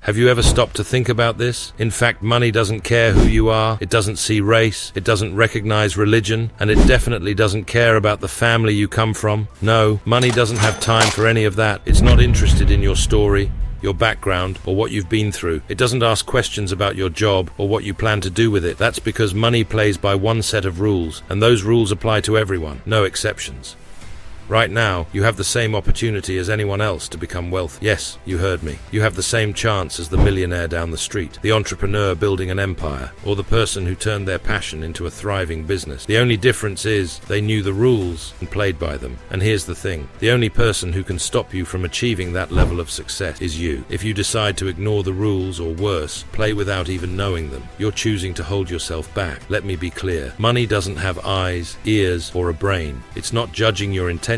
Have you ever stopped to think about this? In fact, money doesn't care who you are, it doesn't see race, it doesn't recognize religion, and it definitely doesn't care about the family you come from. No, money doesn't have time for any of that. It's not interested in your story, your background, or what you've been through. It doesn't ask questions about your job or what you plan to do with it. That's because money plays by one set of rules, and those rules apply to everyone, no exceptions. Right now, you have the same opportunity as anyone else to become wealthy. Yes, you heard me. You have the same chance as the millionaire down the street, the entrepreneur building an empire, or the person who turned their passion into a thriving business. The only difference is they knew the rules and played by them. And here's the thing. The only person who can stop you from achieving that level of success is you. If you decide to ignore the rules, or worse, play without even knowing them, you're choosing to hold yourself back. Let me be clear. Money doesn't have eyes, ears, or a brain. It's not judging your intentions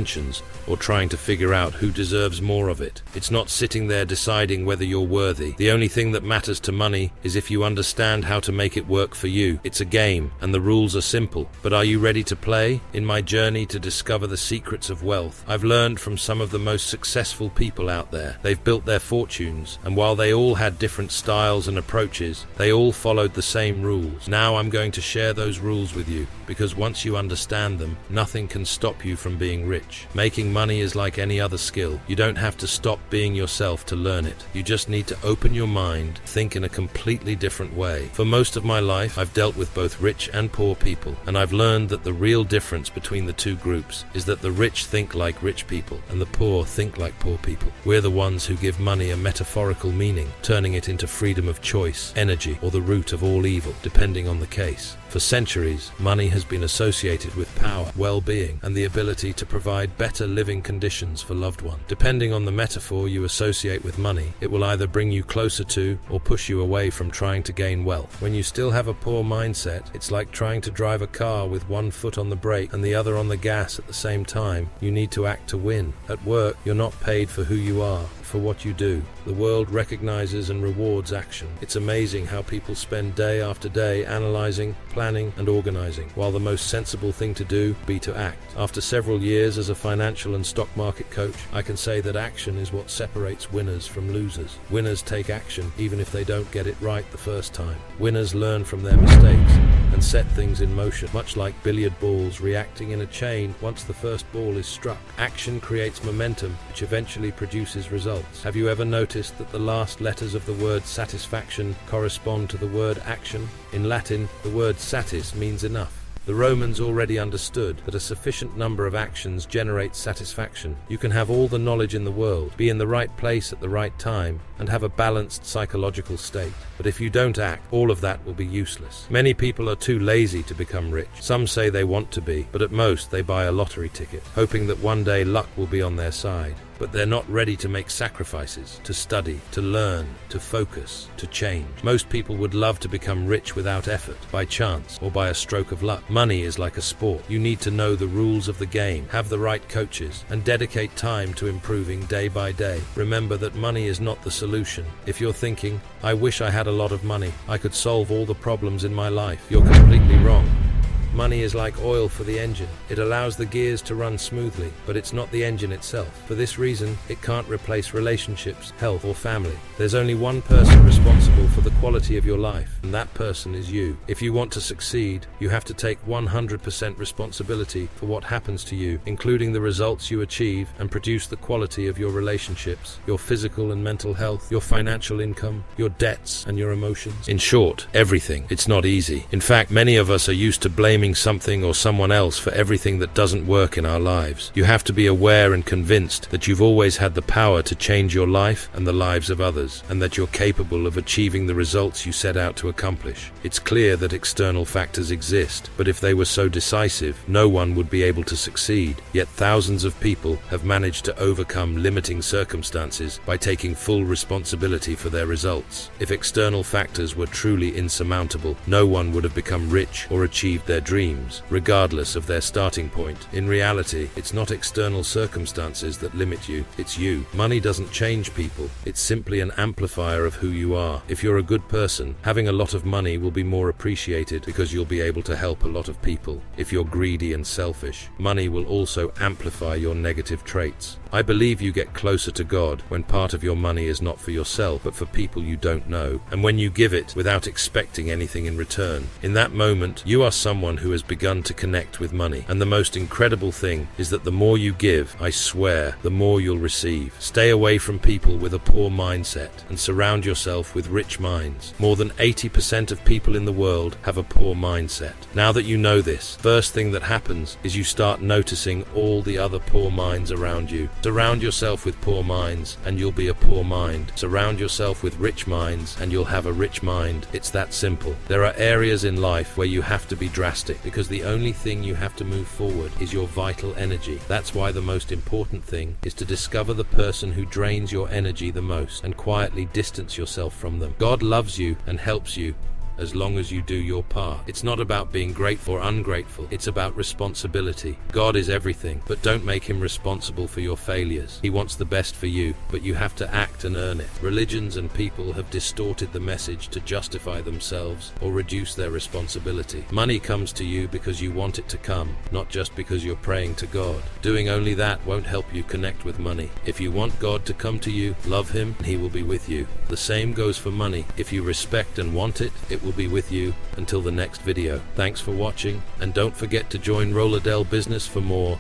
or trying to figure out who deserves more of it. It's not sitting there deciding whether you're worthy. The only thing that matters to money is if you understand how to make it work for you. It's a game, and the rules are simple. But are you ready to play? In my journey to discover the secrets of wealth, I've learned from some of the most successful people out there. They've built their fortunes, and while they all had different styles and approaches, they all followed the same rules. Now I'm going to share those rules with you, because once you understand them, nothing can stop you from being rich. Making money is like any other skill. You don't have to stop being yourself to learn it. You just need to open your mind, think in a completely different way. For most of my life, I've dealt with both rich and poor people, and I've learned that the real difference between the two groups is that the rich think like rich people, and the poor think like poor people. We're the ones who give money a metaphorical meaning, turning it into freedom of choice, energy, or the root of all evil, depending on the case. For centuries, money has been associated with power, well-being, and the ability to provide better living conditions for loved ones. Depending on the metaphor you associate with money, it will either bring you closer to or push you away from trying to gain wealth. When you still have a poor mindset, it's like trying to drive a car with one foot on the brake and the other on the gas at the same time. You need to act to win. At work, you're not paid for who you are, for what you do. The world recognizes and rewards action. It's amazing how people spend day after day analyzing, planning, and organizing, while the most sensible thing to do be to act. After several years as a financial and stock market coach, I can say that action is what separates winners from losers. Winners take action even if they don't get it right the first time. Winners learn from their mistakes and set things in motion, much like billiard balls reacting in a chain once the first ball is struck. Action creates momentum, which eventually produces results. Have you ever noticed that the last letters of the word satisfaction correspond to the word action? In Latin, the word satis means enough. The Romans already understood that a sufficient number of actions generates satisfaction. You can have all the knowledge in the world, be in the right place at the right time, and have a balanced psychological state. But if you don't act, all of that will be useless. Many people are too lazy to become rich. Some say they want to be, but at most they buy a lottery ticket, hoping that one day luck will be on their side. But they're not ready to make sacrifices, to study, to learn, to focus, to change. Most people would love to become rich without effort, by chance, or by a stroke of luck. Money is like a sport. You need to know the rules of the game, have the right coaches, and dedicate time to improving day by day. Remember that money is not the solution. If you're thinking, I wish I had a lot of money, I could solve all the problems in my life, you're completely wrong. Money is like oil for the engine. It allows the gears to run smoothly, but it's not the engine itself. For this reason, it can't replace relationships, health, or family. There's only one person responsible for the quality of your life, and that person is you. If you want to succeed, you have to take 100% responsibility for what happens to you, including the results you achieve, and produce the quality of your relationships, your physical and mental health, your financial income, your debts, and your emotions. In short, everything. It's not easy. In fact, many of us are used to blaming something or someone else for everything that doesn't work in our lives. You have to be aware and convinced that you've always had the power to change your life and the lives of others, and that you're capable of achieving the results you set out to accomplish. It's clear that external factors exist, but if they were so decisive, no one would be able to succeed. Yet thousands of people have managed to overcome limiting circumstances by taking full responsibility for their results. If external factors were truly insurmountable, no one would have become rich or achieved their dreams, regardless of their starting point. In reality, it's not external circumstances that limit you, it's you. Money doesn't change people, it's simply an amplifier of who you are. If you're a good person, having a lot of money will be more appreciated because you'll be able to help a lot of people. If you're greedy and selfish, money will also amplify your negative traits. I believe you get closer to God when part of your money is not for yourself, but for people you don't know, and when you give it without expecting anything in return. In that moment, you are someone who has begun to connect with money. And the most incredible thing is that the more you give, I swear, the more you'll receive. Stay away from people with a poor mindset and surround yourself with rich minds. More than 80% of people in the world have a poor mindset. Now that you know this, first thing that happens is you start noticing all the other poor minds around you. Surround yourself with poor minds and you'll be a poor mind. Surround yourself with rich minds and you'll have a rich mind. It's that simple. There are areas in life where you have to be drastic because the only thing you have to move forward is your vital energy. That's why the most important thing is to discover the person who drains your energy the most and quietly distance yourself from them. God loves you and helps you as long as you do your part. It's not about being grateful or ungrateful. It's about responsibility. God is everything, but don't make him responsible for your failures. He wants the best for you, but you have to act and earn it. Religions and people have distorted the message to justify themselves or reduce their responsibility. Money comes to you because you want it to come, not just because you're praying to God. Doing only that won't help you connect with money. If you want God to come to you, love him, and he will be with you. The same goes for money. If you respect and want it, it will be with you. Until the next video. Thanks for watching, and don't forget to join Rolladell Business for more